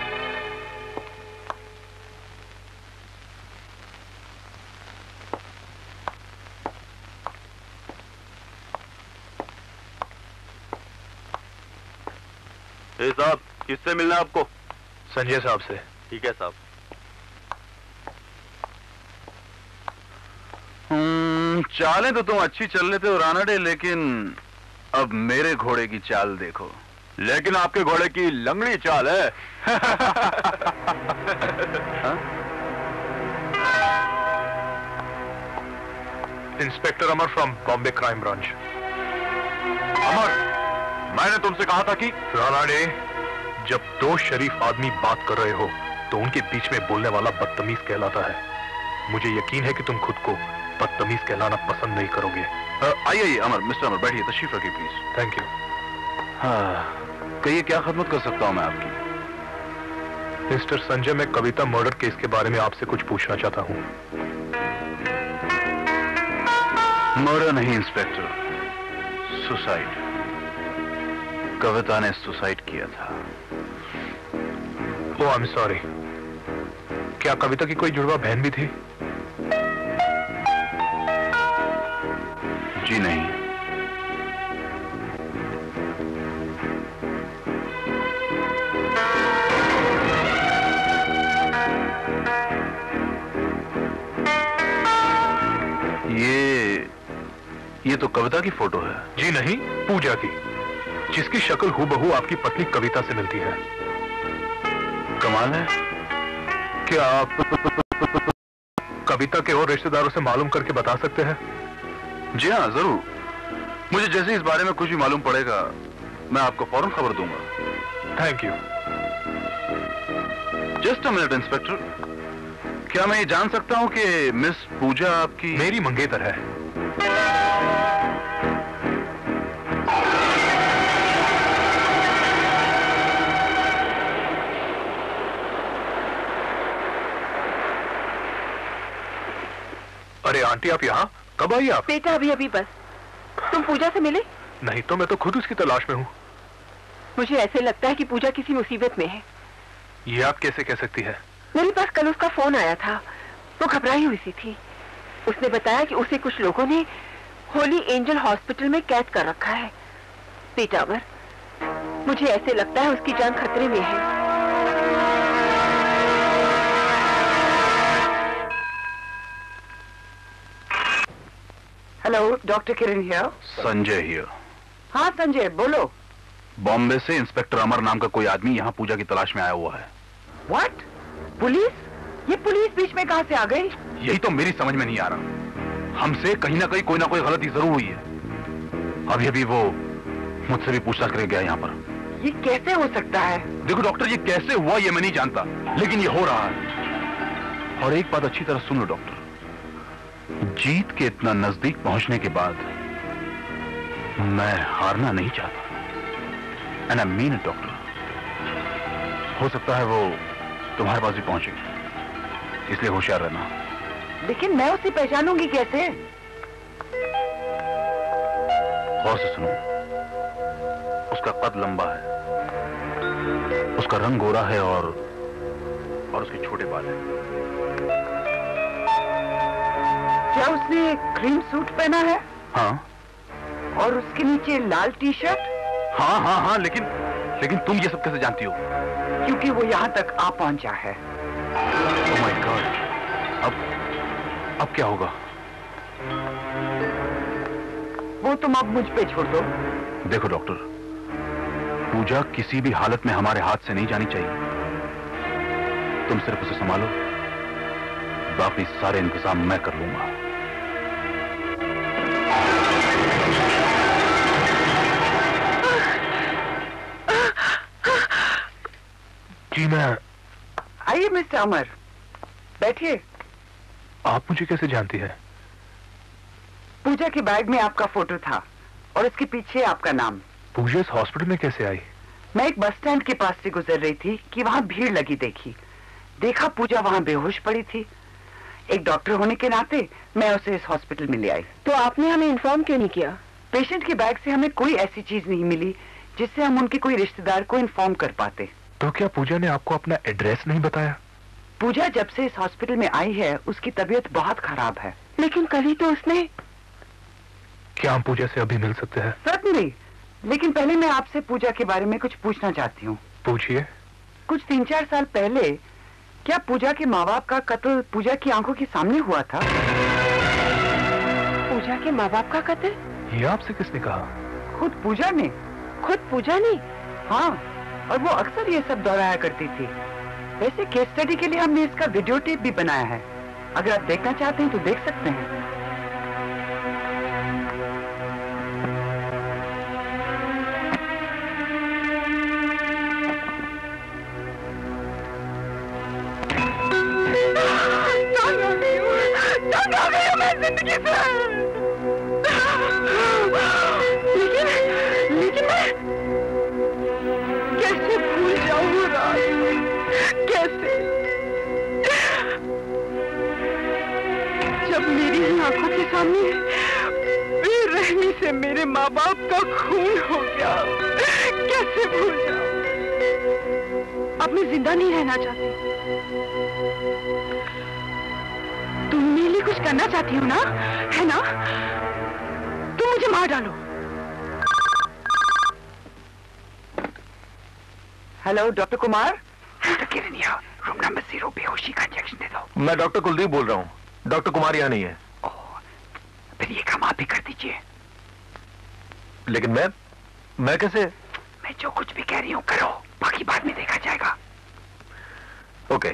साहब, किससे मिलना है आपको? संजय साहब से। ठीक है साहब। चालें तो तुम अच्छी चल लेते हो रानाडे, लेकिन अब मेरे घोड़े की चाल देखो। लेकिन आपके घोड़े की लंगड़ी चाल है। Inspector Amar from Bombay crime branch. Amar, मैंने तुमसे कहा था कि रानाडे, जब दो शरीफ आदमी बात कर रहे हो तो उनके बीच में बोलने वाला बदतमीज कहलाता है। मुझे यकीन है कि तुम खुद को बदतमीज कहलाना पसंद नहीं करोगे। आइए अमर, मिस्टर अमर, बैठिए, तशरीफ रखिए प्लीज। Thank you. हाँ, कहिए क्या खदमत कर सकता हूं मैं आपकी? मिस्टर संजय, मैं कविता मर्डर केस के बारे में आपसे कुछ पूछना चाहता हूँ। मर्डर नहीं इंस्पेक्टर, सुसाइड। कविता ने सुसाइड किया था। ओह, आई एम सॉरी। क्या कविता की कोई जुड़वा बहन भी थी? जी नहीं। ये तो कविता की फोटो है। जी नहीं, पूजा की, जिसकी शक्ल हूबहू आपकी पत्नी कविता से मिलती है। कमाल है। क्या आप कविता के और रिश्तेदारों से मालूम करके बता सकते हैं? जी हाँ, जरूर। मुझे जैसे इस बारे में कुछ भी मालूम पड़ेगा, मैं आपको फौरन खबर दूंगा। Thank you. Just a minute inspector, क्या मैं ये जान सकता हूं कि मिस पूजा आपकी? मेरी मंगेतर है। अरे आंटी, आप यहाँ कब आई? आप? बेटा अभी अभी बस। तुम पूजा से मिले? नहीं तो मैं तो खुद उसकी तलाश में हूँ। मुझे ऐसे लगता है कि पूजा किसी मुसीबत में है। ये आप कैसे कह सकती है? मेरे पास कल उसका फोन आया था। वो घबराई हुई सी थी। उसने बताया कि उसे कुछ लोगों ने होली एंजल हॉस्पिटल में कैद कर रखा है। बेटा अमर, मुझे ऐसे लगता है उसकी जान खतरे में है। Hello, doctor Kiran here. Sanjay here. हाँ संजय, बोलो। बॉम्बे से इंस्पेक्टर अमर नाम का कोई आदमी यहाँ पूजा की तलाश में आया हुआ है। व्हाट? पुलिस? ये पुलिस बीच में कहाँ से आ गई? यही तो मेरी समझ में नहीं आ रहा। हमसे कहीं ना कहीं कोई ना कोई गलती जरूर हुई है। अभी अभी वो मुझसे भी पूछताछ करके गया यहाँ पर। ये कैसे हो सकता है? देखो डॉक्टर, ये कैसे हुआ ये मैं नहीं जानता, लेकिन ये हो रहा है। और एक बात अच्छी तरह सुन लो डॉक्टर, जीत के इतना नजदीक पहुंचने के बाद मैं हारना नहीं चाहता। And I mean it doctor. हो सकता है वो तुम्हारे पास भी पहुंचेगी, इसलिए होशियार रहना। लेकिन मैं उसे पहचानूंगी कैसे? गौर से सुनो, उसका कद लंबा है, उसका रंग गोरा है और उसके छोटे बाल हैं। क्या उसने क्रीम सूट पहना है? हाँ और उसके नीचे लाल टी शर्ट? हाँ हाँ हाँ, लेकिन तुम ये सब कैसे जानती हो? क्योंकि वो यहाँ तक आ पहुंचा है। ओह माय गॉड, अब क्या होगा? वो तुम अब मुझ पे छोड़ दो। देखो डॉक्टर, पूजा किसी भी हालत में हमारे हाथ से नहीं जानी चाहिए। तुम सिर्फ उसे संभालो, बाकी सारे इंतजाम मैं कर लूंगा। मैं... आइए मिस्टर अमर, बैठिए। आप मुझे कैसे जानती है? पूजा के बैग में आपका फोटो था और उसके पीछे आपका नाम। पूजा इस हॉस्पिटल में कैसे आई? मैं एक बस स्टैंड के पास से गुजर रही थी कि वहां भीड़ लगी देखा पूजा वहां बेहोश पड़ी थी। एक डॉक्टर होने के नाते मैं उसे इस हॉस्पिटल में ले आई। तो आपने हमें इन्फॉर्म क्यों नहीं किया? पेशेंट के बैग से हमें कोई ऐसी चीज नहीं मिली जिससे हम उनके कोई रिश्तेदार को इन्फॉर्म कर पाते। तो क्या पूजा ने आपको अपना एड्रेस नहीं बताया? पूजा जब से इस हॉस्पिटल में आई है उसकी तबीयत बहुत खराब है। लेकिन कल ही तो उसने... क्या हम पूजा से अभी मिल सकते हैं? सर्टनली, लेकिन पहले मैं आपसे पूजा के बारे में कुछ पूछना चाहती हूँ। पूछिए। कुछ 3-4 साल पहले क्या पूजा के माँ बाप का कत्ल पूजा की आंखों के सामने हुआ था? पूजा के माँ बाप का कत्ल? ये आपसे किसने कहा? खुद पूजा ने। खुद पूजा ने? हाँ, और वो अक्सर ये सब दोहराया करती थी। वैसे केस स्टडी के लिए हमने इसका वीडियो टेप भी बनाया है, अगर आप देखना चाहते हैं तो देख सकते हैं। जिंदगी से लेकिन मैं कैसे भूल जाऊं राज? कैसे? जब मेरी ही आंखों के सामने बेरहमी से मेरे माँ बाप का खून हो गया, कैसे भूल जाऊं? अब मैं जिंदा नहीं रहना चाहती। तुम मेरे लिए कुछ करना चाहती हो ना, है ना? तुम मुझे मार डालो। Hello doctor Kumar. डॉक्टर किरनिया, रूम नंबर 0 बेहोशी का इंजेक्शन दे दो। मैं डॉक्टर कुलदीप बोल रहा हूँ। डॉक्टर कुमार यहाँ नहीं है। ओह, फिर ये काम आप ही कर दीजिए। लेकिन मैं कैसे? मैं जो कुछ भी कह रही हूँ करो, बाकी बाद में देखा जाएगा। ओके।